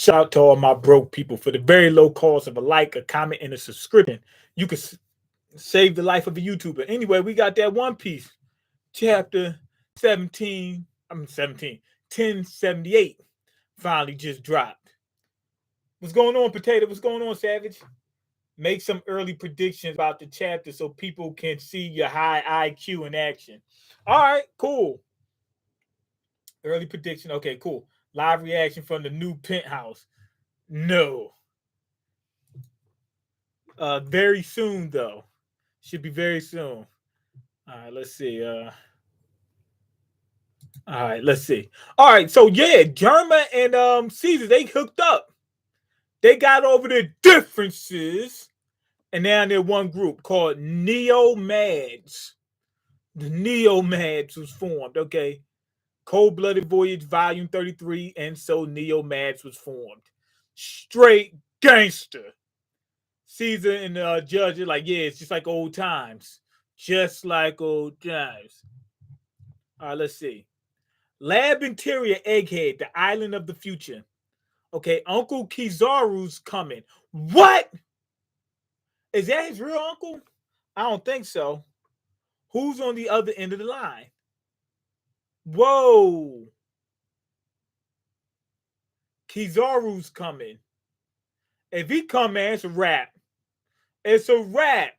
Shout out to all my broke people. For the very low cost of a like, a comment, and a subscription, you can save the life of a YouTuber. Anyway, we got that One Piece chapter 17. I'm 17. 1078 finally just dropped. What's going on, Potato? What's going on, Savage? Make some early predictions about the chapter so people can see your high IQ in action. All right, cool. Early prediction. Okay, cool. Live reaction from the new penthouse. No. Very soon though. Should be very soon. All right, let's see. All right, let's see. All right, so yeah, Germa and Caesar, they hooked up. They got over their differences, and now they're one group called Neo-Mads. The Neo-Mads was formed. Okay, Cold-Blooded Voyage, Volume 33, and so Neo-Mads was formed. Straight gangster. Caesar and the judge are like, yeah, it's just like old times. Just like old times. All right, let's see. Lab Interior Egghead, the island of the future. Okay, Uncle Kizaru's coming. What? Is that his real uncle? I don't think so. Who's on the other end of the line? Whoa. Kizaru's coming. If he come, man, it's a wrap. It's a wrap.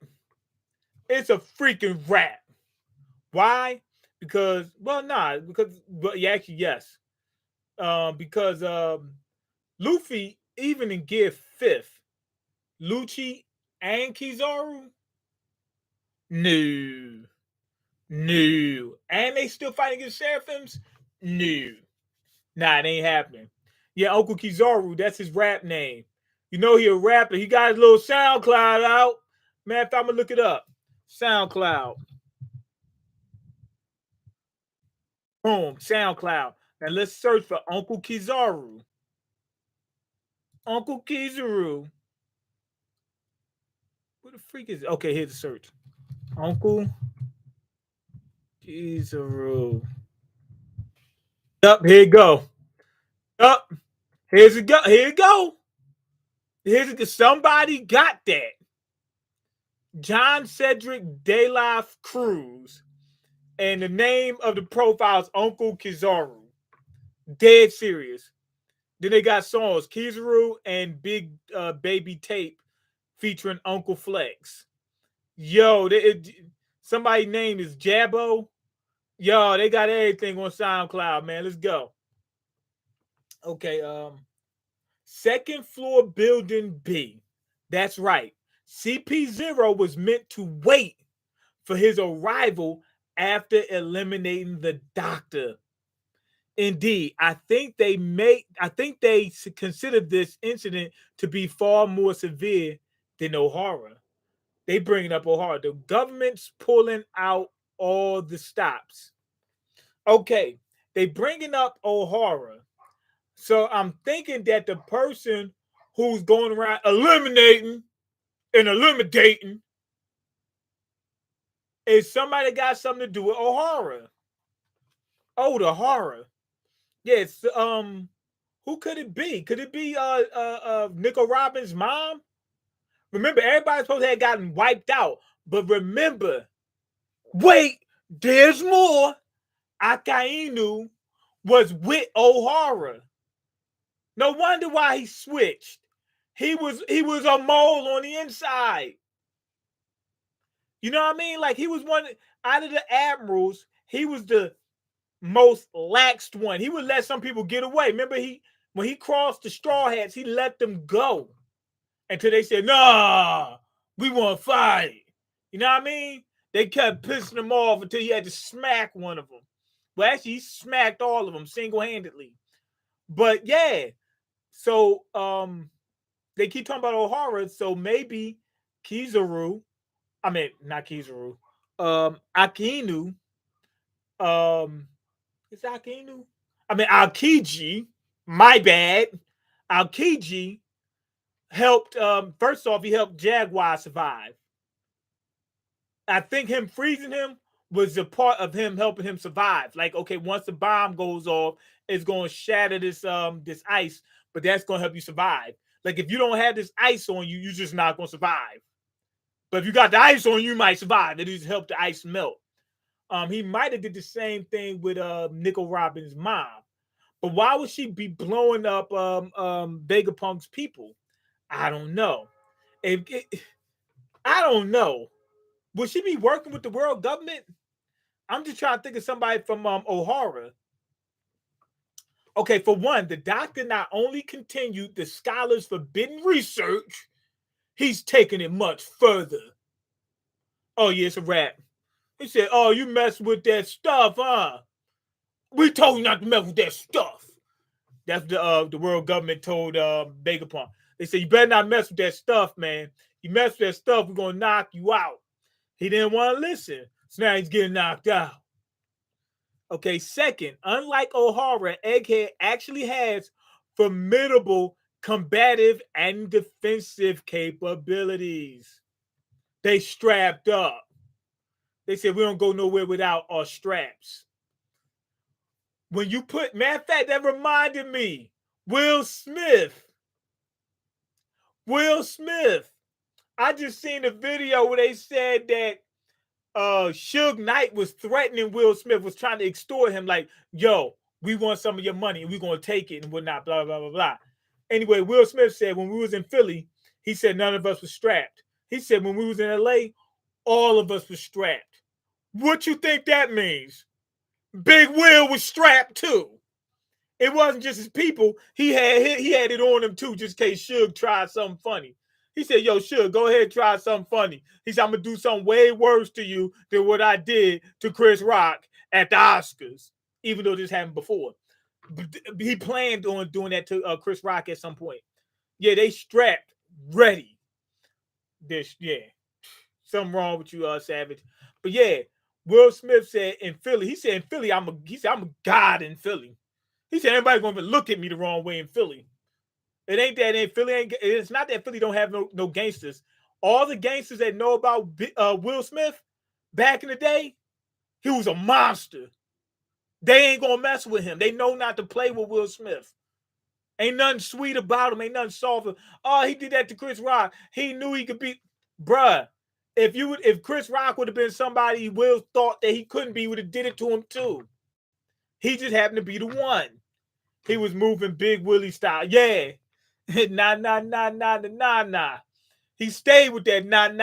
It's a freaking wrap. Why? Because, well, nah, because, well, yeah, actually, yes. Because Luffy, even in Gear 5th, Lucci and Kizaru, no. No. And they still fighting against Seraphims? No. Nah, it ain't happening. Yeah, Uncle Kizaru, that's his rap name. You know he a rapper. He got his little SoundCloud out. Man, if I'm gonna look it up. SoundCloud. Boom, SoundCloud. Now let's search for Uncle Kizaru. Uncle Kizaru. What the freak is it? Okay, here's the search. Uncle Kizaru. Up, here you go. Up. Here's it go. Here you go. Here's it. Somebody got that. John Cedric De La Cruz. And the name of the profile is Uncle Kizaru. Dead serious. Then they got songs Kizaru and Big Baby Tape featuring Uncle Flex. Yo, somebody's name is Jabbo. Yo, they got everything on SoundCloud, man. Let's go. Okay, second floor building B. That's right. CP0 was meant to wait for his arrival after eliminating the doctor. Indeed, I think they consider this incident to be far more severe than O'Hara. They bringing up O'Hara. The government's pulling out all the stops. Okay, they bringing up O'Hara. So I'm thinking that the person who's going around eliminating and eliminating is somebody that got something to do with O'Hara. Oh, the horror. Yes, who could it be? Could it be Nico Robbins' mom? Remember, everybody's supposed to have gotten wiped out. But remember, wait, there's more. Akainu was with O'Hara. No wonder why he switched. He was a mole on the inside. You know what I mean? Like he was one out of the admirals. He was the most laxed one. He would let some people get away. Remember, when he crossed the Straw Hats, he let them go until they said, "Nah, we want to fight." You know what I mean? They kept pissing him off until he had to smack one of them. Well, actually, he smacked all of them single-handedly. But yeah, so they keep talking about O'Hara. So maybe Kizaru, I mean not Kizaru, Akinu, is Akinu? I mean Aokiji. My bad. Aokiji helped. First off, he helped Jaguar survive. I think him freezing him was a part of him helping him survive. Like, okay, once the bomb goes off, it's going to shatter this ice, but that's going to help you survive. Like, if you don't have this ice on you, you're just not going to survive. But if you got the ice on you, you might survive. It just help the ice melt. He might have did the same thing with Nickel Robin's mom. But why would she be blowing up Vegapunk's people? I don't know. I don't know. Would she be working with the world government? I'm just trying to think of somebody from O'Hara. Okay, for one, the doctor not only continued the scholar's forbidden research, he's taken it much further. Oh, yeah, it's a wrap. He said, oh, you mess with that stuff, huh? We told you not to mess with that stuff. That's the world government told Vegapunk. They said, you better not mess with that stuff, man. You mess with that stuff, we're going to knock you out. He didn't want to listen. So now he's getting knocked out. Okay, second, unlike O'Hara, Egghead actually has formidable combative and defensive capabilities. They strapped up. They said, we don't go nowhere without our straps. When you put, matter of fact, that reminded me, Will Smith. I just seen a video where they said that Suge Knight was threatening Will Smith, was trying to extort him, like, yo, we want some of your money and we're going to take it and whatnot, blah, blah, blah, blah. Anyway, Will Smith said when we was in Philly, he said none of us was strapped. He said when we was in LA, all of us was strapped. What you think that means? Big Will was strapped too. It wasn't just his people. He had it on him too, just in case Suge tried something funny. He said, yo, Suge, go ahead and try something funny. He said, I'm going to do something way worse to you than what I did to Chris Rock at the Oscars, even though this happened before. He planned on doing that to Chris Rock at some point. Yeah, they strapped, ready. Yeah. Something wrong with you, Savage. But yeah, Will Smith said in Philly, he said in Philly, I'm a god in Philly. He said everybody's going to look at me the wrong way in Philly. It ain't that in Philly. It's not that Philly don't have no gangsters. All the gangsters that know about Will Smith back in the day, he was a monster. They ain't gonna mess with him. They know not to play with Will Smith. Ain't nothing sweet about him. Ain't nothing soft. Oh, he did that to Chris Rock. He knew he could be, bruh. If Chris Rock would have been somebody Will thought that he couldn't be, would have did it to him too. He just happened to be the one. He was moving Big Willie style. Yeah. Nah. He stayed with that nah. You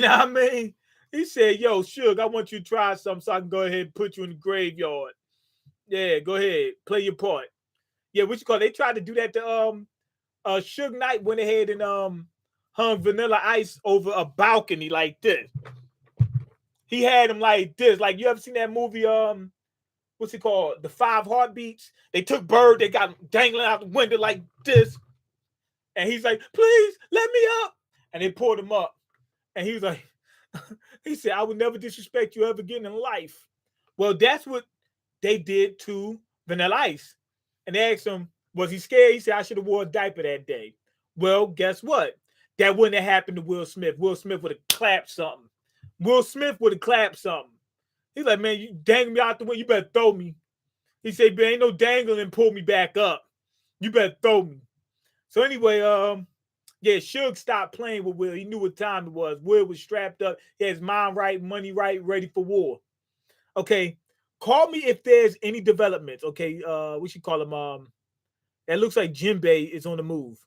know what I mean? He said, yo, Suge, I want you to try something so I can go ahead and put you in the graveyard. Yeah, go ahead. Play your part. Yeah, what you call it? They tried to do that to Suge Knight went ahead and hung Vanilla Ice over a balcony like this. He had him like this. Like, you ever seen that movie, what's it called? The 5 Heartbeats. They took Bird, they got him dangling out the window like this. And he's like, please, let me up. And they pulled him up. And he was like, he said, I would never disrespect you ever again in life. Well, that's what they did to Vanilla Ice. And they asked him, was he scared? He said, I should have wore a diaper that day. Well, guess what? That wouldn't have happened to Will Smith. Will Smith would have clapped something. He's like, man, you dangling me out the window. You better throw me. He said, man, ain't no dangling and pull me back up. You better throw me. So anyway, yeah, Suge stopped playing with Will. He knew what time it was. Will was strapped up. He had his mind right, money right, ready for war. Okay, call me if there's any developments. Okay, we should call him. It looks like Jinbei is on the move.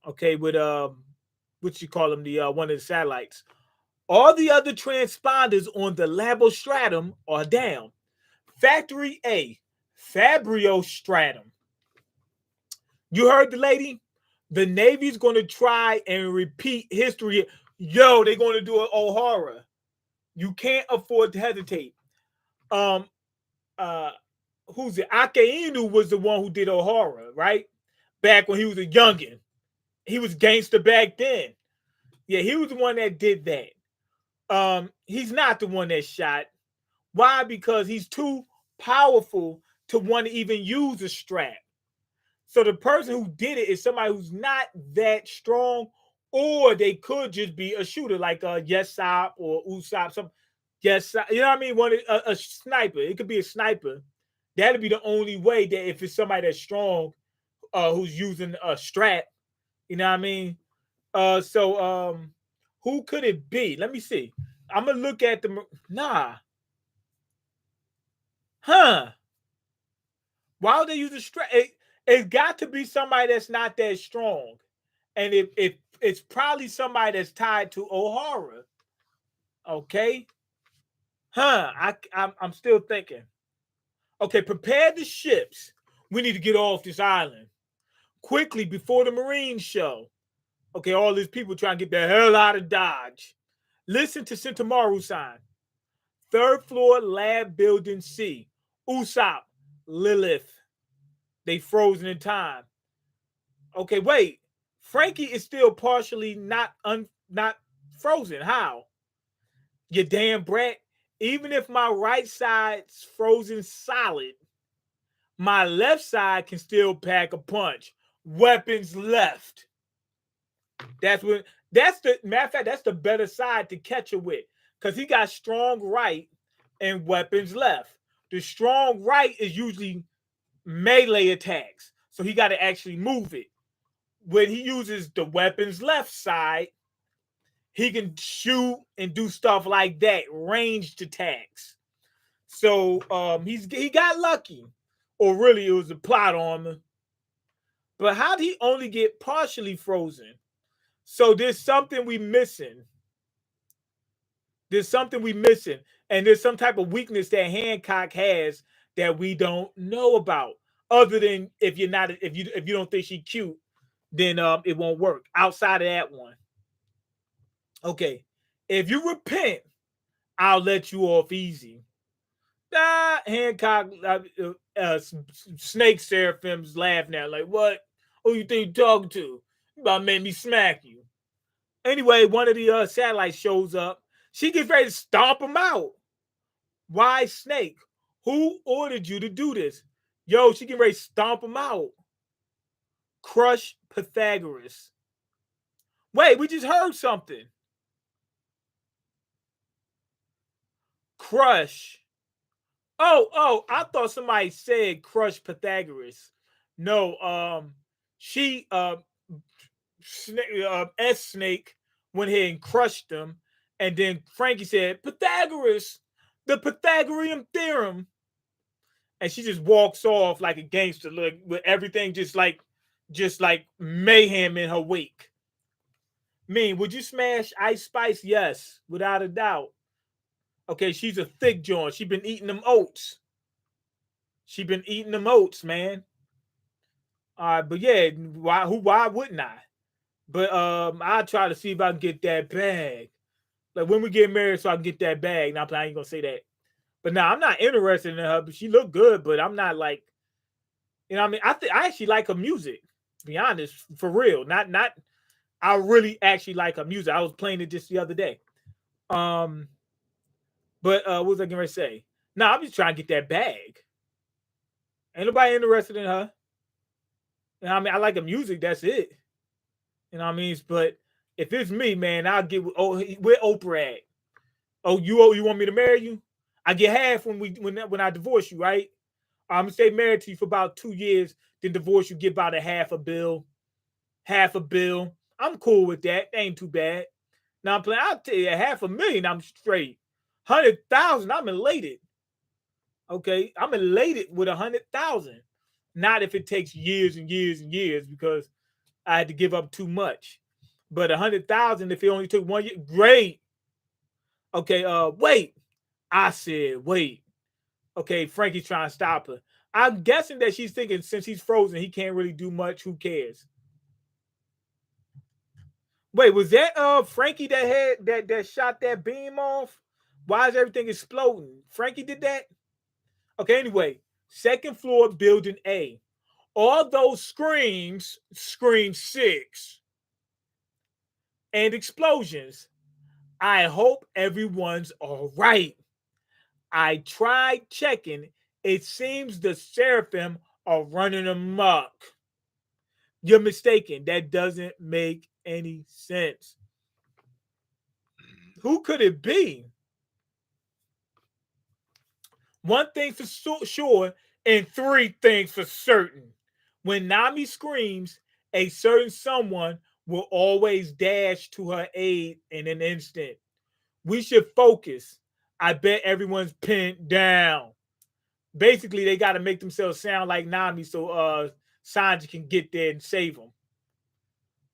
Okay, with what you call him, the one of the satellites. All the other transponders on the Labostratum are down. Factory A, Fabrio Stratum. You heard the lady? The Navy's going to try and repeat history. Yo, they're going to do an O'Hara. You can't afford to hesitate. Who's it? Ake Inu was the one who did O'Hara, right? Back when he was a youngin'. He was gangster back then. Yeah, he was the one that did that. He's not the one that shot. Why? Because he's too powerful to want to even use a strap. So the person who did it is somebody who's not that strong, or they could just be a shooter like Yesop or Usopp. Yes, you know what I mean? A sniper. It could be a sniper. That'd be the only way that if it's somebody that's strong, who's using a strap, you know what I mean? So who could it be? Let me see. I'm gonna look at the nah. Huh. Why would they use a strap? It's got to be somebody that's not that strong. And if it's probably somebody that's tied to O'Hara. Okay. Huh. I'm still thinking. Okay, prepare the ships. We need to get off this island quickly before the Marines show. Okay, all these people trying to get the hell out of Dodge. Listen to Sentimaru sign. Third floor lab building C. Usopp, Lilith. They frozen in time. Okay, wait. Frankie is still partially not frozen. How? You damn brat. Even if my right side's frozen solid, my left side can still pack a punch. Weapons left. That's the matter of fact, that's the better side to catch it with. Because he got strong right and weapons left. The strong right is usually melee attacks. So he got to actually move it. When he uses the weapons left side, he can shoot and do stuff like that, ranged attacks. So he got lucky. Or really it was a plot armor. But how did he only get partially frozen? So there's something we missing. There's something we missing. And there's some type of weakness that Hancock has that we don't know about. Other than if you don't think she's cute, then it won't work. Outside of that one. Okay. If you repent, I'll let you off easy. Hancock, Snake Seraphim's laughing at like, what? Who you think you're talking to? You about to make me smack you. Anyway, one of the satellites shows up. She gets ready to stomp him out. Why Snake? Who ordered you to do this? Yo, she getting ready to stomp him out. Crush Pythagoras. Wait, we just heard something. Crush. Oh, I thought somebody said crush Pythagoras. No, she S Snake went ahead and crushed them, and then Frankie said Pythagoras, the Pythagorean theorem, and she just walks off like a gangster, look with everything just like mayhem in her wake. Would you smash Ice Spice? Yes, without a doubt. Okay, she's a thick joint. She been eating them oats. She been eating them oats, man. All right, but yeah, why wouldn't I? But I'll try to see if I can get that bag. Like when we get married, so I can get that bag. Now I ain't gonna say that. But now I'm not interested in her. But she looked good. But I'm not like, you know what I mean? I actually like her music. To be honest, for real. Not. I really actually like her music. I was playing it just the other day. But what was I gonna say? No, I'm just trying to get that bag. Ain't nobody interested in her. You know what I mean? I like the music. That's it. You know what I mean? But if it's me, man, I'll get. Oh, where Oprah at? Oh, you want me to marry you? I get half when I divorce you, right? I'm gonna stay married to you for about 2 years, then divorce you, get about a half a bill. Half a bill. I'm cool with that. Ain't too bad. Now I'm playing. I'll tell you, $500,000, I'm straight. 100,000, I'm elated. Okay, I'm elated with 100,000. Not if it takes years and years and years because I had to give up too much. But 100,000, if it only took 1 year, great. Okay, wait. I said, wait. Okay, Frankie's trying to stop her. I'm guessing that she's thinking since he's frozen, he can't really do much. Who cares? Wait, was that Frankie that had that shot that beam off? Why is everything exploding? Frankie did that? Okay, anyway, second floor building A. All those screams, scream 6, and explosions. I hope everyone's all right. I tried checking. It seems the Seraphim are running amok. You're mistaken. That doesn't make any sense. Who could it be? One thing for sure, and three things for certain. When Nami screams, a certain someone will always dash to her aid in an instant. We should focus. I bet everyone's pinned down. Basically, they got to make themselves sound like Nami so Sanji can get there and save them.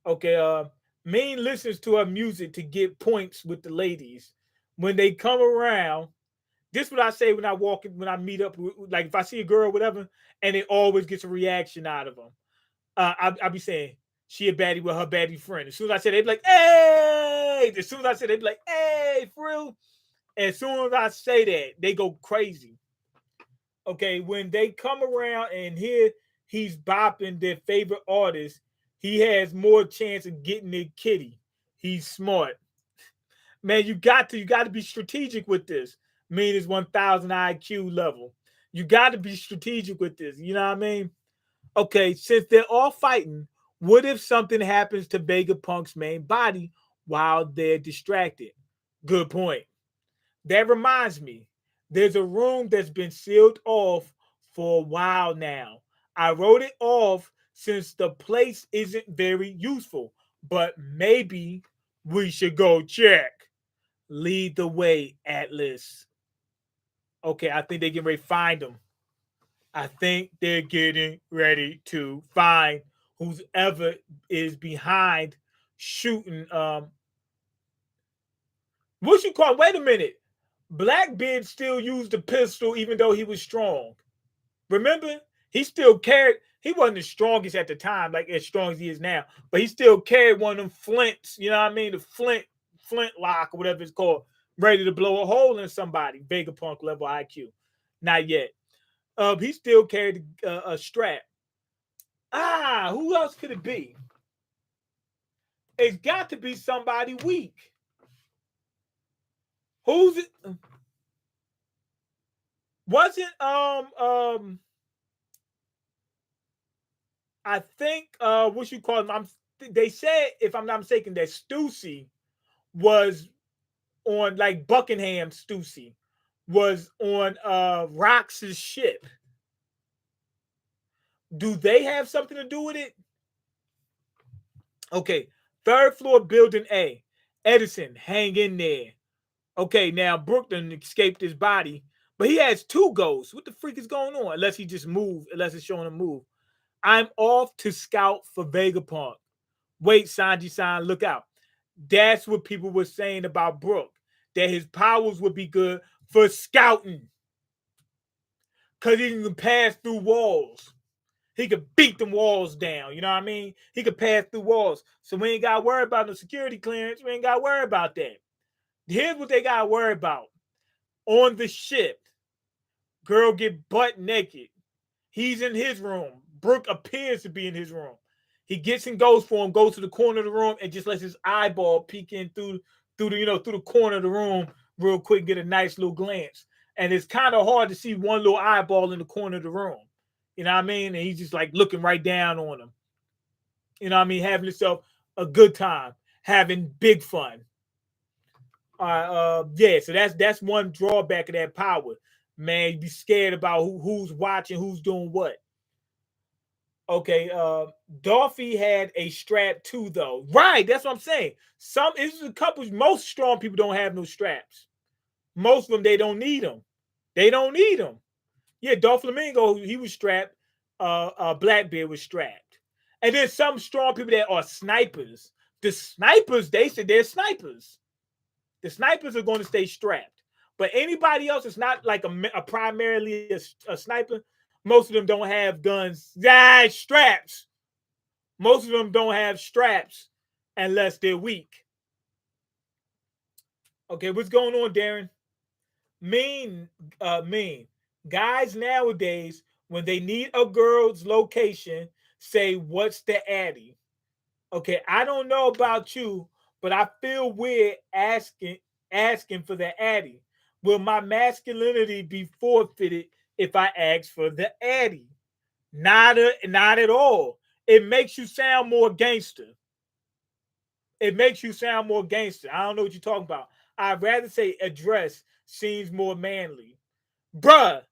Okay, Mean listens to her music to get points with the ladies. When they come around, this is what I say when I walk in, when I meet up, like if I see a girl, or whatever, and it always gets a reaction out of them. I'll be saying she a baddie with her baddie friend. As soon as I say, they be like, "Hey!" As soon as I say, they be like, "Hey, for real." As soon as I say that, they go crazy. Okay, when they come around and hear he's bopping their favorite artist, he has more chance of getting the kitty. He's smart. Man, you got to be strategic with this. Mean is 1,000 IQ level. You got to be strategic with this. You know what I mean? Okay, since they're all fighting, what if something happens to Vegapunk's main body while they're distracted? Good point. That reminds me, there's a room that's been sealed off for a while now. I wrote it off since the place isn't very useful, but maybe we should go check. Lead the way, Atlas. Okay, I think they get ready to find them. I think they're getting ready to find who's ever is behind shooting. What you call? Wait a minute. Blackbeard still used the pistol even though he was strong. Remember, he still carried. He wasn't the strongest at the time, like as strong as he is now, but he still carried one of them flints. You know what I mean? The flint lock or whatever it's called, ready to blow a hole in somebody. Vegapunk level IQ. Not yet. He still carried a strap. Who else could it be? It's got to be somebody weak. Who's it? Wasn't I think what you call him? They said, if I'm not mistaken, that Stussy was on like Buckingham Stussy was on Rox's ship. Do they have something to do with it? Okay, third floor building A. Edison, hang in there. Okay, now Brooklyn escaped his body, but he has two ghosts. What the freak is going on? Unless he just moved, unless it's showing him move. I'm off to scout for Vegapunk. Wait, Sanji-san, look out. That's what people were saying about Brook, that his powers would be good for scouting. Because he can pass through walls. He could beat them walls down. You know what I mean? He could pass through walls. So we ain't got to worry about the security clearance. We ain't got to worry about that. Here's what they got to worry about. On the ship, girl get butt naked. He's in his room. Brooke appears to be in his room. He gets and goes for him, goes to the corner of the room, and just lets his eyeball peek in through the corner of the room real quick, get a nice little glance. And it's kind of hard to see one little eyeball in the corner of the room. You know what I mean? And he's just like looking right down on him. You know what I mean? Having himself a good time, having big fun. Yeah, so that's one drawback of that power. Man, you be scared about who's watching, who's doing what. Okay, Dolphy had a strap too, though. Right, that's what I'm saying. Some it's a couple. Most strong people don't have no straps. Most of them they don't need them. They don't need them. Yeah, Doflamingo he was strapped. Blackbeard was strapped, and then some strong people that are snipers. The snipers they said they're snipers. The snipers are going to stay strapped, but anybody else is not like a primarily a sniper. Most of them don't have guns. Straps. Most of them don't have straps unless they're weak. Okay, what's going on, Darren? Mean. Guys nowadays, when they need a girl's location, say, "What's the addy?" Okay, I don't know about you, but I feel weird asking for the addy. Will my masculinity be forfeited if I ask for the addy? Not at all. It makes you sound more gangster. It makes you sound more gangster. I don't know what you're talking about. I'd rather say address seems more manly. Bruh,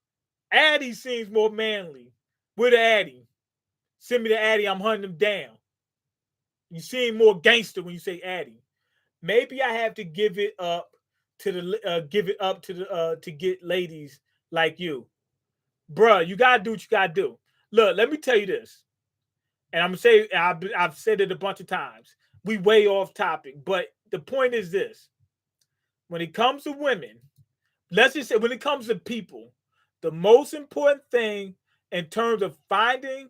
Addy seems more manly. With the Addy. Send me the Addy, I'm hunting them down. You seem more gangster when you say Addy. Maybe I have to give it up to the to get ladies like you. Bruh, you gotta do what you gotta do. Look, let me tell you this. And I'm gonna say I've said it a bunch of times. We way off topic, but the point is this: when it comes to women, let's just say when it comes to people, the most important thing in terms of finding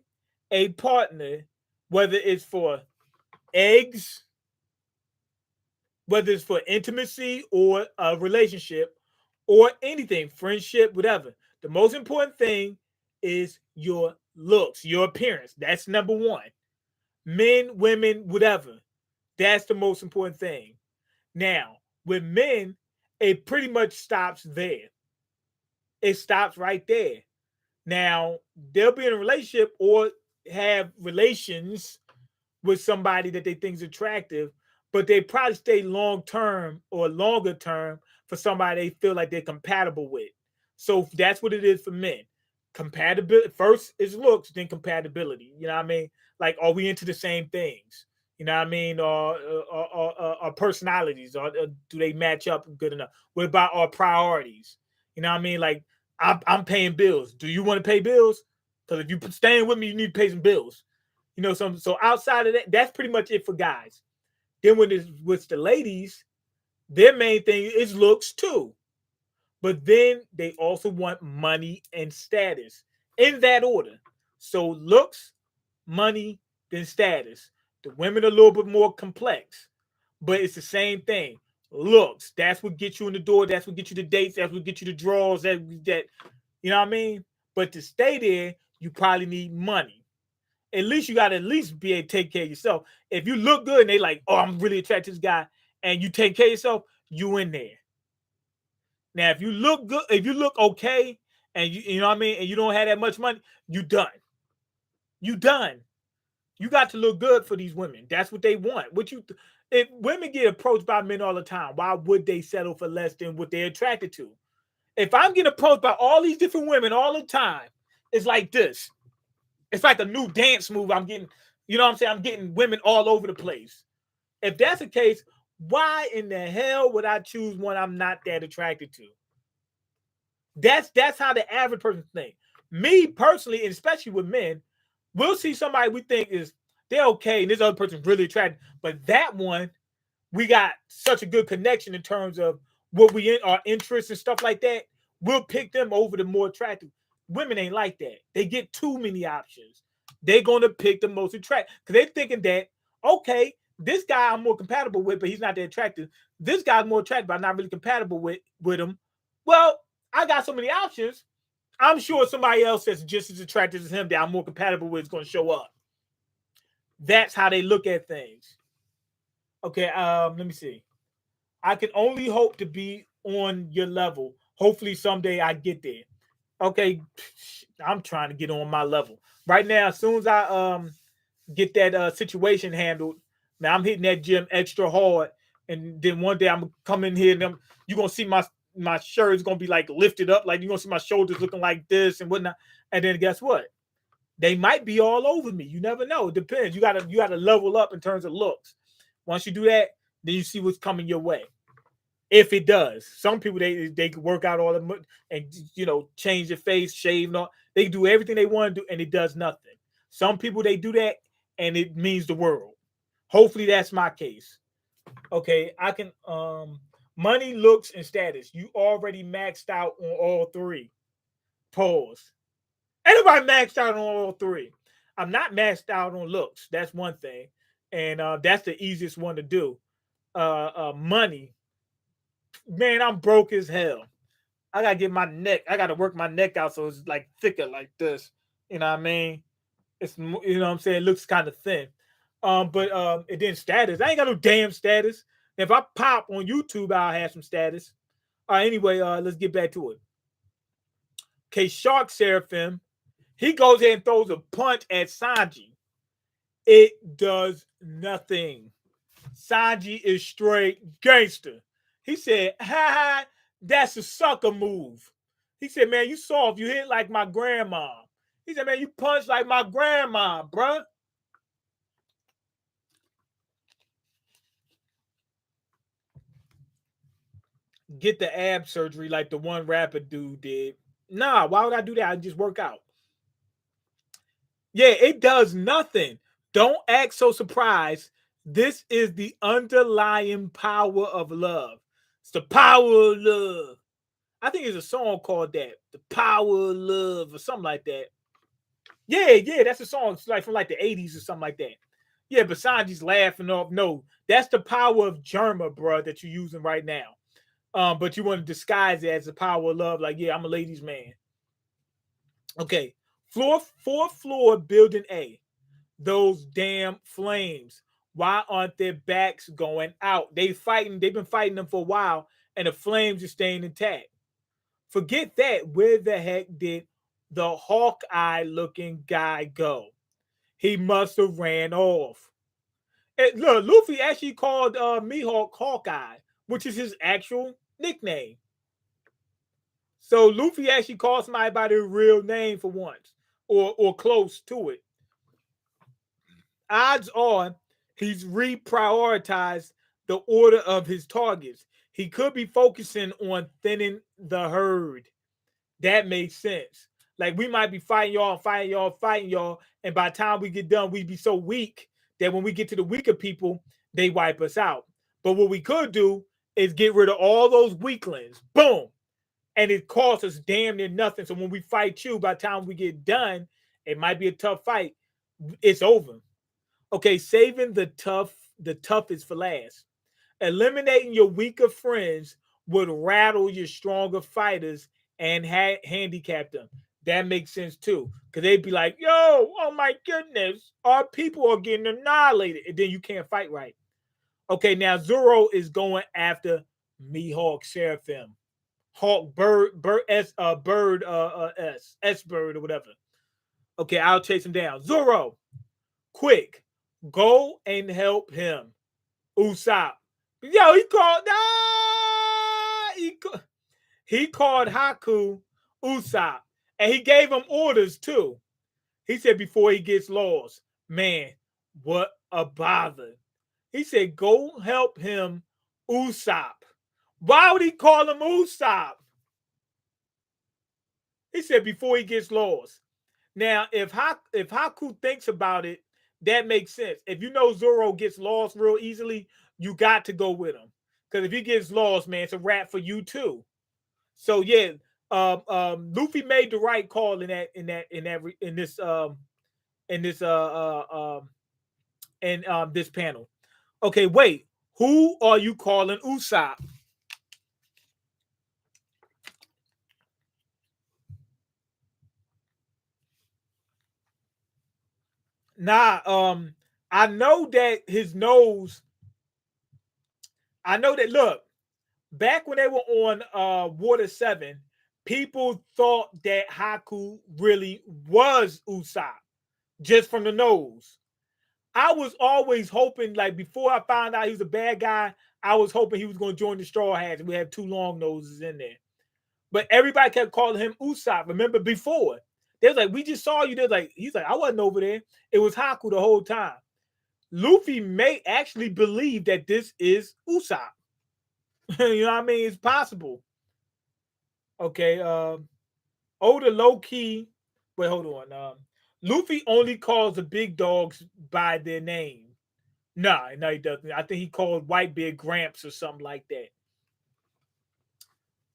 a partner, whether it's for eggs, whether it's for intimacy or a relationship or anything, friendship, whatever, the most important thing is your looks, your appearance. That's number one. Men, women, whatever. That's the most important thing. Now, with men, it pretty much stops there. It stops right there. Now, they'll be in a relationship or have relations with somebody that they think is attractive, but they probably stay long term or longer term for somebody they feel like they're compatible with. So that's what it is for men. Compatibility first is looks, then compatibility. You know what I mean? Like, are we into the same things? You know what I mean? Or personalities, or do they match up good enough? What about our priorities? You know what I mean? Like, I'm paying bills. Do you want to pay bills? Because if you staying with me, you need to pay some bills. You know, so outside of that, that's pretty much it for guys. Then when it's with the ladies, their main thing is looks too. But then they also want money and status in that order. So looks, money, then status. The women are a little bit more complex, but it's the same thing. Looks, that's what gets you in the door. That's what gets you the dates. That's what gets you the draws. That you know what I mean? But to stay there, you probably need money. At least you got to at least be able to take care of yourself. If you look good and they like, oh, I'm really attracted to this guy, and you take care of yourself, you in there. Now, if you look good, if you look okay, and you know what I mean, and you don't have that much money, you done. You done. You got to look good for these women. That's what they want. If women get approached by men all the time, why would they settle for less than what they're attracted to? If I'm getting approached by all these different women all the time, it's like this. It's like a new dance move. I'm getting, you know what I'm saying? I'm getting women all over the place. If that's the case, why in the hell would I choose one I'm not that attracted to? That's how the average person thinks. Me personally, and especially with men, we'll see somebody we think is they're okay, and this other person's really attractive, but that one we got such a good connection in terms of what we in our interests and stuff like that. We'll pick them over the more attractive. Women ain't like that. They get too many options. They're gonna pick the most attractive because they're thinking that okay, this guy I'm more compatible with, but he's not that attractive. This guy's more attractive, but I'm not really compatible with him. Well, I got so many options. I'm sure somebody else that's just as attractive as him that I'm more compatible with is going to show up. That's how they look at things. Okay, let me see. I can only hope to be on your level. Hopefully someday I get there. Okay, I'm trying to get on my level. Right now, as soon as I get that situation handled, man, I'm hitting that gym extra hard. And then one day I'm gonna come in here and you're gonna see my shirt is gonna be like lifted up, like you're gonna see my shoulders looking like this and whatnot. And then guess what? They might be all over me. You never know. It depends. You gotta level up in terms of looks. Once you do that, then you see what's coming your way. If it does, some people they can work out all the and change their face, shave, and all. They do everything they want to do, and it does nothing. Some people they do that, and it means the world. Hopefully, that's my case. Okay, I can money, looks, and status. You already maxed out on all three. Pause. Anybody maxed out on all three? I'm not maxed out on looks. That's one thing, and that's the easiest one to do. Money, man, I'm broke as hell. I gotta get my neck. I gotta work my neck out so it's like thicker, like this. You know what I mean? It's you know what I'm saying. It looks kind of thin. But it then status. I ain't got no damn status. If I pop on YouTube, I'll have some status. Anyway, let's get back to it. Okay, Shark Seraphim. He goes ahead and throws a punch at Sanji. It does nothing. Sanji is straight gangster. He said, ha ha, that's a sucker move. He said, man, you soft. You hit like my grandma. He said, man, you punch like my grandma, bruh. Get the ab surgery like the one rapper dude did. Nah, why would I do that? I just work out. Yeah, it does nothing. Don't act so surprised. This is the underlying power of love. It's the power of love. I think there's a song called that. The power of love or something like that. Yeah, that's a song. It's like from like the 80s or something like that. Yeah, but Sanji's laughing off. No, that's the power of Germa, bro, that you're using right now. But you want to disguise it as the power of love, like, yeah, I'm a ladies' man. Okay. Fourth floor, building A. Those damn flames. Why aren't their backs going out? They've been fighting them for a while, and the flames are staying intact. Forget that. Where the heck did the Hawkeye looking guy go? He must have ran off. And look, Luffy actually called Mihawk Hawkeye, which is his actual nickname. So Luffy actually called somebody by their real name for once, or close to it. Odds are he's reprioritized the order of his targets. He could be focusing on thinning the herd. That makes sense. Like, we might be fighting y'all, and by the time we get done, we'd be so weak that when we get to the weaker people, they wipe us out. But what we could do is get rid of all those weaklings. Boom. And it costs us damn near nothing. So when we fight you, by the time we get done, it might be a tough fight. It's over. Okay, saving the toughest for last. Eliminating your weaker friends would rattle your stronger fighters and handicap them. That makes sense too. Because they'd be like, yo, oh my goodness, our people are getting annihilated. And then you can't fight right. Okay, now Zoro is going after Mihawk Seraphim. Hawk bird S bird S bird or whatever. Okay, I'll chase him down. Zoro, quick, go and help him. Usopp. Yo, he called Haku Usopp, and he gave him orders too. He said before he gets lost, man, what a bother. He said, go help him, Usopp. Why would he call him Usopp? He said before he gets lost. Now, if Haku thinks about it, that makes sense. If you know Zoro gets lost real easily, you got to go with him. Because if he gets lost, man, it's a wrap for you too. So yeah, Luffy made the right call in this panel. Okay, wait. Who are you calling Usopp? Nah, I know that his nose. I know that. Look, back when they were on Water 7, people thought that Haku really was Usopp just from the nose. I was always hoping, like, before I found out he was a bad guy, I was hoping he was going to join the Straw Hats and we have two long noses in there. But everybody kept calling him Usopp. Remember before? They was like, we just saw you. They're like, he's like, I wasn't over there. It was Haku the whole time. Luffy may actually believe that this is Usopp. You know what I mean? It's possible. Okay. Oda low key. Wait, hold on. Luffy only calls the big dogs by their name. No, he doesn't. I think he called Whitebeard Gramps or something like that.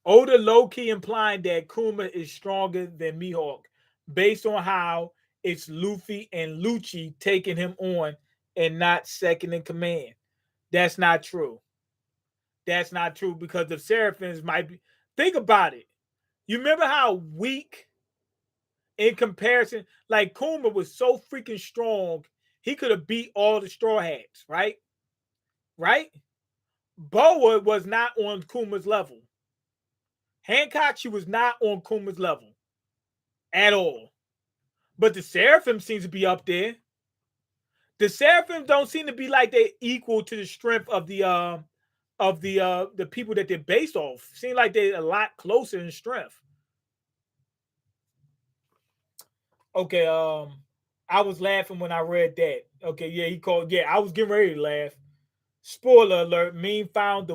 Oda low key implying that Kuma is stronger than Mihawk, based on how it's Luffy and Lucci taking him on and not second in command. That's not true. That's not true because the Seraphims might be. Think about it. You remember how weak in comparison, like Kuma was so freaking strong, he could have beat all the Straw Hats, right? Right? Boa was not on Kuma's level. Hancock, she was not on Kuma's level at all. But the Seraphim seems to be up there. The Seraphim don't seem to be like they equal to the strength of the people that they're based off. Seem like they're a lot closer in strength. Okay, I was laughing when I read that. Okay, yeah, he called. Yeah, I was getting ready to laugh. Spoiler alert: Mean found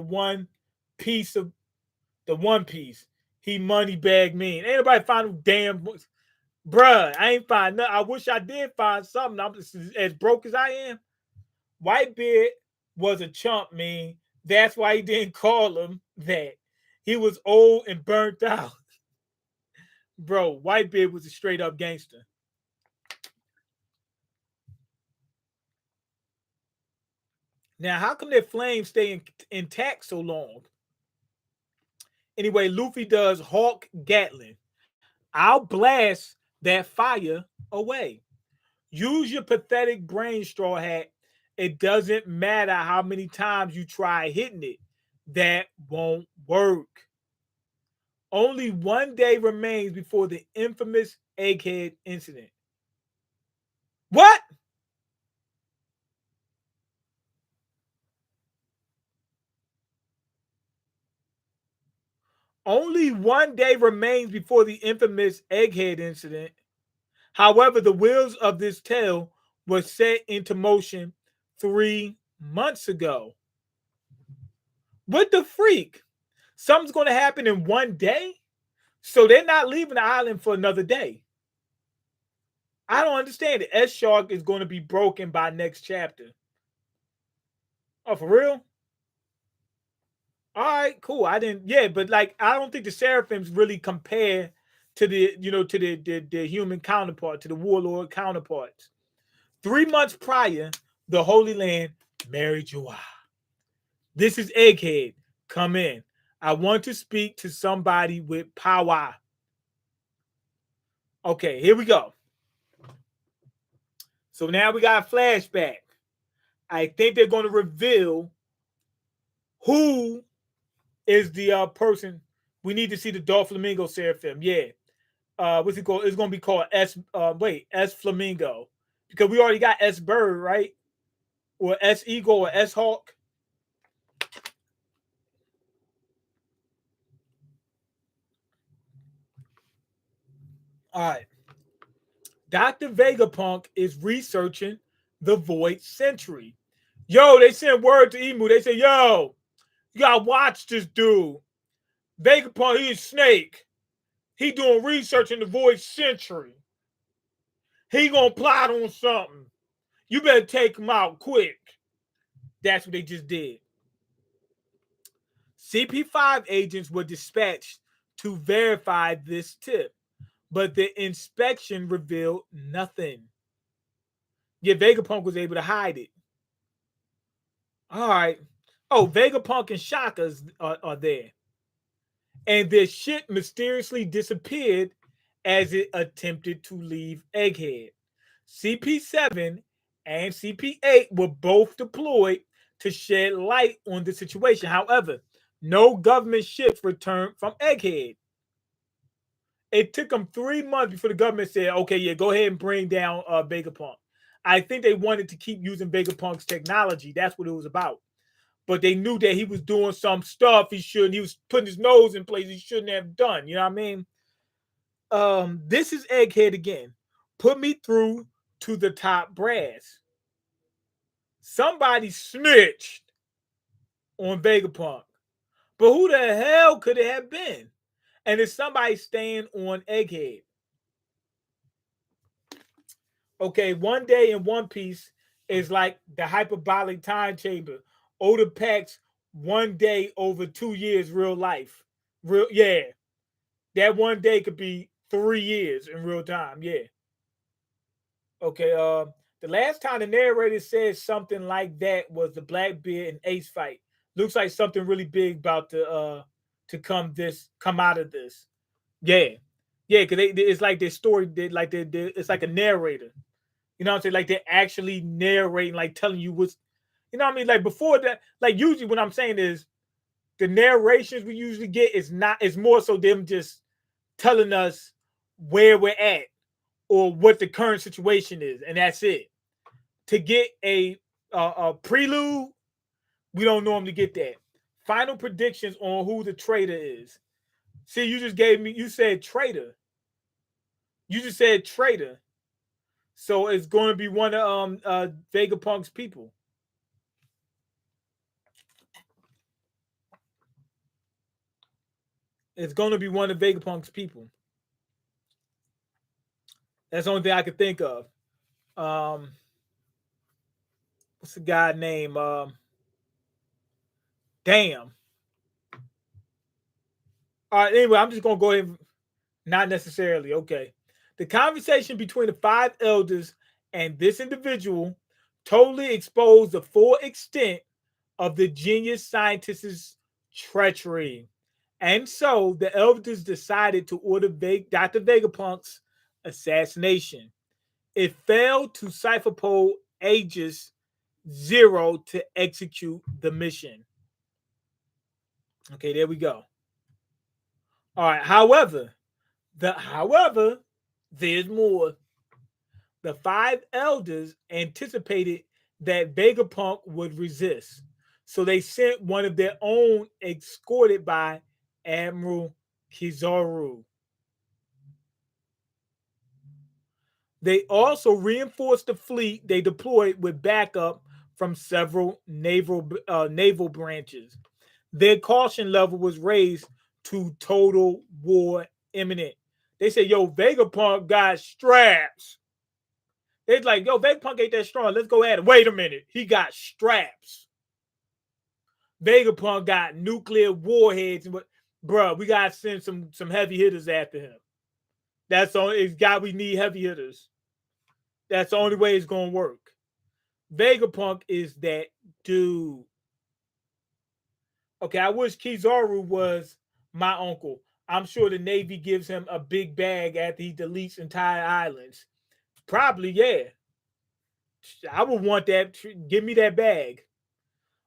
piece of the One Piece. He money bagged Mean. Ain't nobody found him damn. Bruh, I ain't find nothing. I wish I did find something. I'm as broke as I am. Whitebeard was a chump, Mean. That's why he didn't call him that. He was old and burnt out. Bro, Whitebeard was a straight up gangster. Now, how come their flames stay intact so long? Anyway, Luffy does Hawk Gatling. I'll blast that fire away. Use your pathetic brain, Straw Hat. It doesn't matter how many times you try hitting it. That won't work. Only one day remains before the infamous Egghead incident. What? Only one day remains before the infamous Egghead incident. However, the wheels of this tale were set into motion 3 months ago. What the freak? Something's going to happen in one day? So they're not leaving the island for another day. I don't understand it. S Shark is going to be broken by next chapter. Oh, for real? All right, cool. I didn't, yeah, but like, I don't think the Seraphims really compare to the human counterpart, to the warlord counterparts. 3 months prior, the Holy Land married Joa. This is Egghead. Come in. I want to speak to somebody with power. Okay, here we go. So now we got a flashback. I think they're going to reveal who is the person. We need to see the Doflamingo Seraphim. Yeah. What's it called? It's going to be called S Flamingo. Because we already got S Bird, right? Or S Eagle or S Hawk. All right. Dr. Vegapunk is researching the Void Century. Yo, they sent word to Emu. They say, yo, you gotta watch this dude. Vegapunk, he's Snake. He doing research in the Void Century. He gonna plot on something. You better take him out quick. That's what they just did. CP5 agents were dispatched to verify this tip, but the inspection revealed nothing. Yet Vegapunk was able to hide it. All right. Oh, Vegapunk and Shaka's are there. And their ship mysteriously disappeared as it attempted to leave Egghead. CP7 and CP8 were both deployed to shed light on the situation. However, no government ships returned from Egghead. It took them 3 months before the government said, okay, yeah, go ahead and bring down Vegapunk. I think they wanted to keep using Vegapunk's technology. That's what it was about. But they knew that he was doing some stuff he shouldn't. He was putting his nose in places he shouldn't have done. You know what I mean? This is Egghead again. Put me through to the top brass. Somebody snitched on Vegapunk. But who the hell could it have been? And is somebody staying on Egghead? Okay, one day in One Piece is like the hyperbolic time chamber. Oda packs one day over 2 years real life. Real, yeah. That one day could be 3 years in real time. Yeah. Okay. The last time the narrator said something like that was the Blackbeard and Ace fight. Looks like something really big about to come out of this. Yeah. Yeah, because it's like their story, it's like a narrator. You know what I'm saying? Like they're actually narrating, like telling you what's, you know what I mean? Like before that, like usually what I'm saying is the narrations we usually get is not, it's more so them just telling us where we're at or what the current situation is, and that's it. To get a prelude, we don't normally get that. Final predictions on who the traitor is. See, you just gave me, you said traitor. You just said traitor. So it's going to be one of Vegapunk's people. It's going to be one of Vegapunk's people. That's the only thing I could think of. Um, what's the guy name? Damn. All right. Anyway, I'm just gonna go ahead. Not necessarily. Okay. The conversation between the five elders and this individual totally exposed the full extent of the genius scientist's treachery. And so the elders decided to order Dr. Vegapunk's assassination. It fell to Cypherpole Aegis Zero to execute the mission. Okay, there we go. All right. However, there's more. The five elders anticipated that Vegapunk would resist, so they sent one of their own, escorted by Admiral Kizaru. They also reinforced the fleet they deployed with backup from several naval branches. Their caution level was raised to total war imminent. They said, "Yo, Vegapunk got straps." They're like, "Yo, Vegapunk ain't that strong. Let's go at it." Wait a minute, he got straps. Vegapunk got nuclear warheads, and bro, we gotta send some heavy hitters after him. That's the only. It's got we need heavy hitters. That's the only way it's gonna work. Vegapunk is that dude. Okay, I wish Kizaru was my uncle. I'm sure the Navy gives him a big bag after he deletes entire islands. Probably, yeah. I would want that. Give me that bag.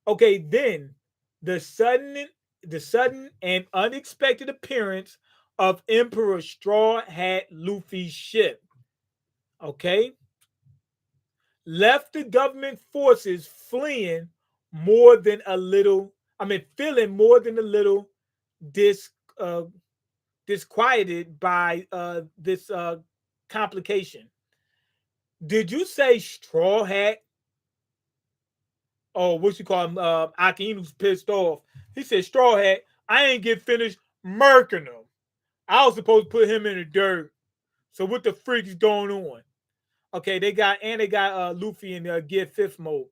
Okay, then the sudden the sudden and unexpected appearance of Emperor Straw Hat Luffy's ship. Okay, left the government forces fleeing more than a little. I mean, feeling more than a little dis uh, disquieted by this complication. Did you say Straw Hat? Oh, what you call him? Akinu's pissed off. He said, "Straw Hat, I ain't get finished murking him. I was supposed to put him in the dirt. So what the freak is going on?" Okay, they got Luffy in Gear Fifth mode.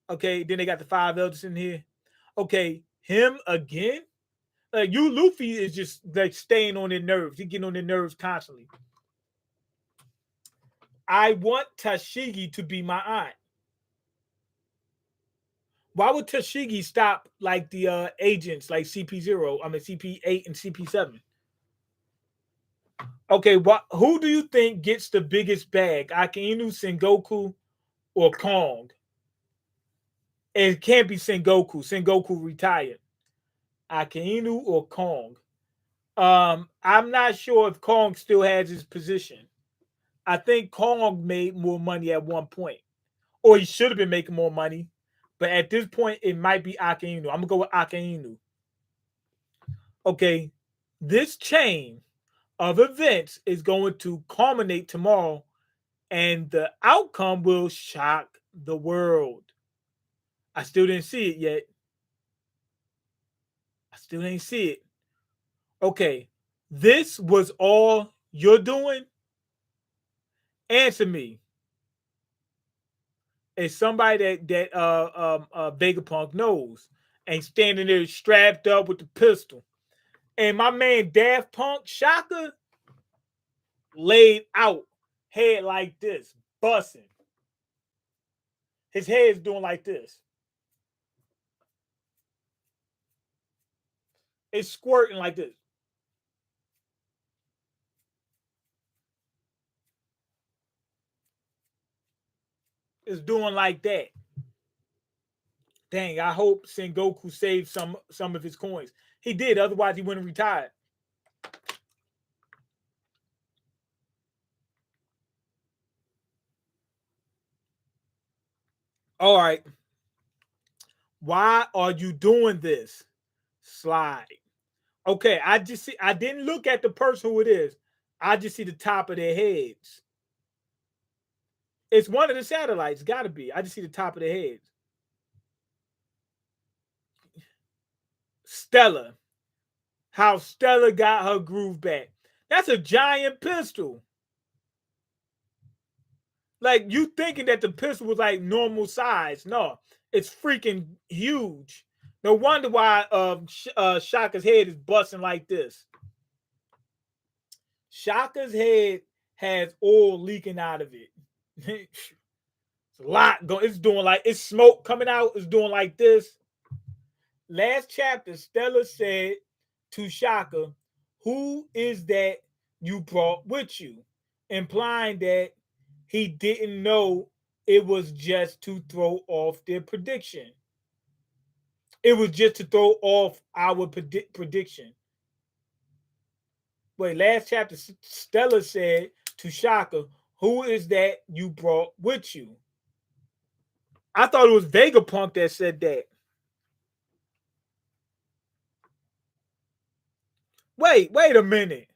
Okay, then they got the five elders in here. Okay, him again. Like you, Luffy is just like staying on their nerves. He getting on their nerves constantly. I want Tashigi to be my aunt. Why would Tashigi stop like the agents like CP0? I mean CP8 and CP7. Okay, who do you think gets the biggest bag? Akainu, Sengoku, or Kong? It can't be Sengoku. Sengoku retired. Akainu or Kong? I'm not sure if Kong still has his position. I think Kong made more money at one point, or he should have been making more money. But at this point, it might be Akainu. I'm gonna go with Akainu. Okay, this chain of events is going to culminate tomorrow, and the outcome will shock the world. I still didn't see it yet. I still didn't see it. Okay, this was all you're doing? Answer me. It's somebody that Vegapunk knows and standing there strapped up with the pistol. And my man Daft Punk Shaka laid out, head like this, busting. His head's doing like this. It's squirting like this. It's doing like that. Dang, I hope Sengoku saved some of his coins. He did, otherwise he wouldn't have retired. All right. Why are you doing this? Slide. Okay, I didn't look at the person who it is. I just see the top of their heads. It's one of the satellites. Got to be. I just see the top of the head. Stella. How Stella got her groove back. That's a giant pistol. Like, you thinking that the pistol was like normal size. No, it's freaking huge. No wonder why Shaka's head is busting like this. Shaka's head has oil leaking out of it. It's a lot going. It's doing like, it's smoke coming out. It's doing like this. Last chapter, Stella said to Shaka, "Who is that you brought with you?" Implying that he didn't know it was just to throw off their prediction. It was just to throw off our prediction. Wait, last chapter, Stella said to Shaka, "Who is that you brought with you?" I thought it was Vegapunk that said that. Wait a minute.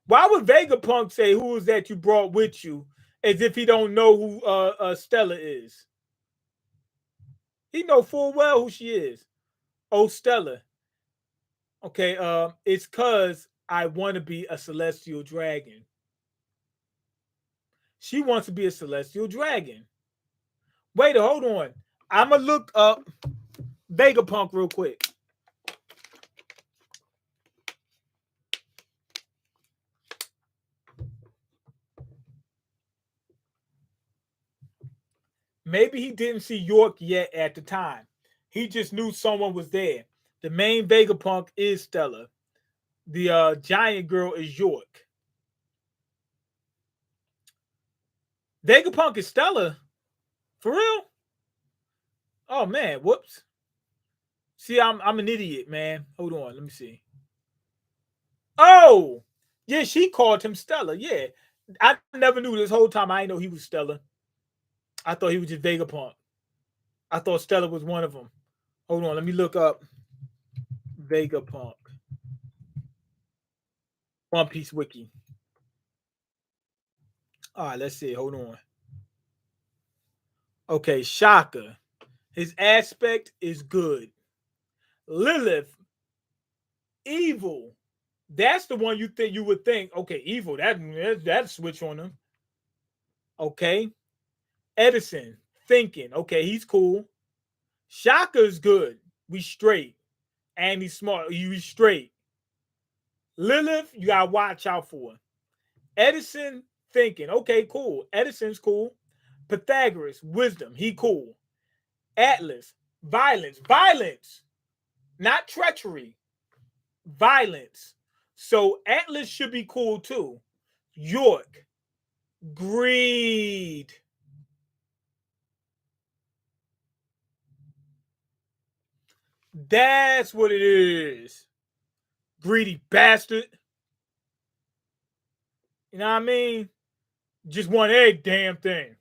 Why would Vegapunk say, "Who is that you brought with you," as if he don't know who Stella is? He know full well who she is. Oh, Stella. Okay, it's cause I want to be a celestial dragon. She wants to be a celestial dragon. Wait, hold on. I'ma look up Vegapunk real quick. Maybe he didn't see York yet at the time. He just knew someone was there. The main Vegapunk is Stella. The giant girl is York. Vegapunk is Stella. For real? Oh man, whoops. See, I'm an idiot, man. Hold on, let me see. Oh, yeah, she called him Stella. Yeah, I never knew this whole time. I didn't know he was Stella. I thought he was just Vegapunk. I thought Stella was one of them. Hold on, let me look up Vegapunk. One Piece Wiki. All right, let's see. Hold on. Okay, Shaka. His aspect is good. Lilith, evil. That's the one you would think. Okay, evil. That switch on him. Okay, Edison, thinking. Okay, he's cool. Shaka's good. We straight, and he's smart. You straight. Lilith, you gotta watch out for. Edison, thinking. Okay, cool. Edison's cool. Pythagoras, wisdom. He cool. Atlas, violence. Violence, not treachery. Violence. So Atlas should be cool too. York, greed. That's what it is. Greedy bastard. You know what I mean? Just want every damn thing.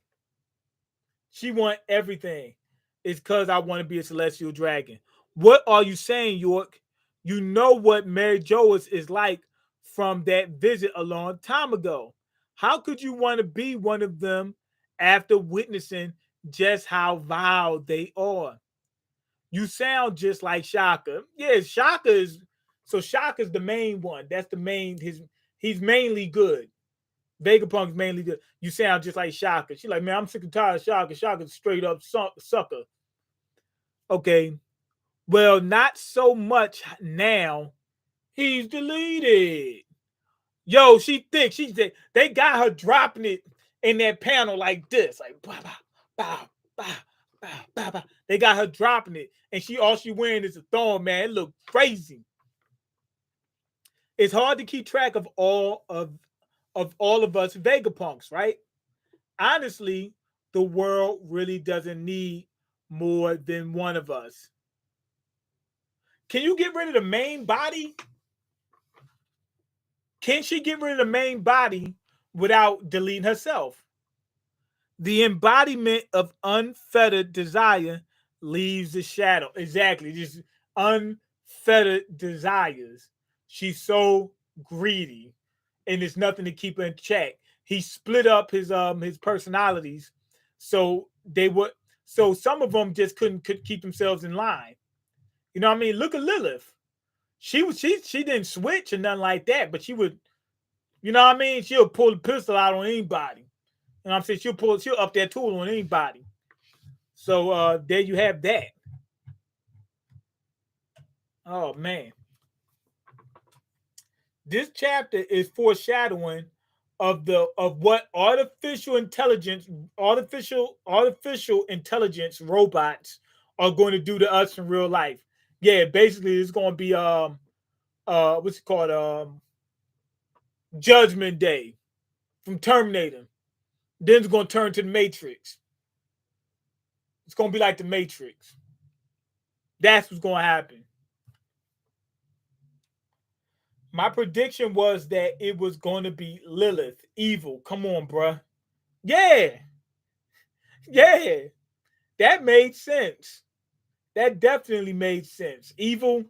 She want everything. It's because I want to be a celestial dragon. What are you saying, York? You know what Mary Joas is like from that visit a long time ago. How could you want to be one of them after witnessing just how vile they are? You sound just like Shaka. Yeah, Shaka is, so Shaka's the main one. That's the main, he's mainly good. Vegapunk's mainly good. You sound just like Shaka. She's like, man, I'm sick and tired of Shaka. Shaka's straight up sucker. Okay. Well, not so much now. He's deleted. Yo, she thick. They got her dropping it in that panel like this. Like bah, bah, bah, bah, bah, bah, bah. They got her dropping it. And all she wearing is a thorn, man. It look crazy. It's hard to keep track of all of us Vegapunks, right? Honestly, the world really doesn't need more than one of us. Can you get rid of the main body? Can she get rid of the main body without deleting herself? The embodiment of unfettered desire leaves the shadow. Exactly. Just unfettered desires. She's so greedy and there's nothing to keep her in check. He split up his personalities So they would. So some of them just could keep themselves in line. You know what I mean? Look at Lilith. She didn't switch or nothing like that, but she would. You know what I mean? She'll pull the pistol out on anybody. You know what I'm saying? She'll up that tool on anybody. So there you have that. Oh man. This chapter is foreshadowing of what artificial intelligence robots are going to do to us in real life. Yeah, basically it's going to be what's it called, Judgment Day from Terminator. Then it's going to turn to the Matrix. It's going to be like the Matrix. That's what's going to happen. My prediction was that it was going to be Lilith, evil. Come on, bruh. Yeah. Yeah. That made sense. That definitely made sense. Evil.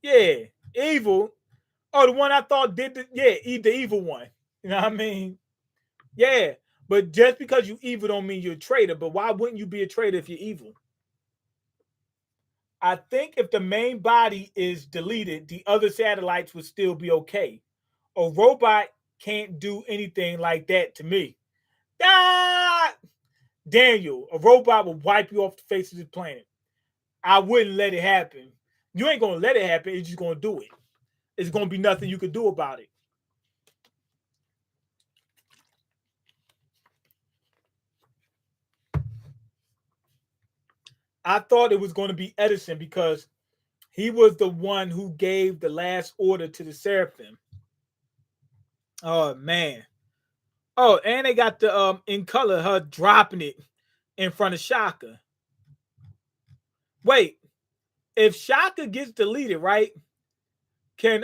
Yeah. Evil. Oh, the one I thought did the evil one. You know what I mean? Yeah. But just because you evil don't mean you're a traitor. But why wouldn't you be a traitor if you're evil? I think if the main body is deleted, the other satellites would still be okay. A robot can't do anything like that to me. Ah! Daniel, a robot will wipe you off the face of this planet. I wouldn't let it happen. You ain't gonna let it happen. It's just gonna do it. It's gonna be nothing you could do about it. I thought it was going to be Edison because he was the one who gave the last order to the Seraphim. Oh man. Oh, and they got the in color her dropping it in front of Shaka. Wait, if Shaka gets deleted, right? Can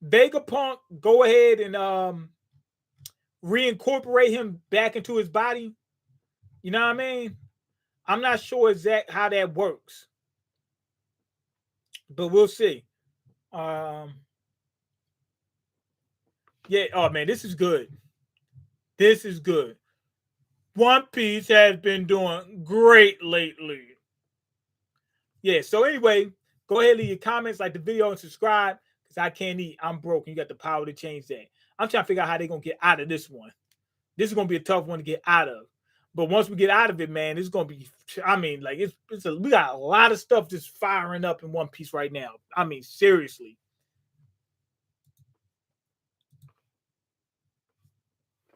Vegapunk go ahead and reincorporate him back into his body? You know what I mean? I'm not sure exactly how that works, but we'll see. Yeah. Oh man, this is good. This is good. One Piece has been doing great lately. Yeah. So anyway, go ahead and leave your comments, like the video, and subscribe because I can't eat. I'm broke. You got the power to change that. I'm trying to figure out how they're gonna get out of this one. This is gonna be a tough one to get out of. But once we get out of it, man, it's gonna be. I mean, like we got a lot of stuff just firing up in One Piece right now. I mean, seriously.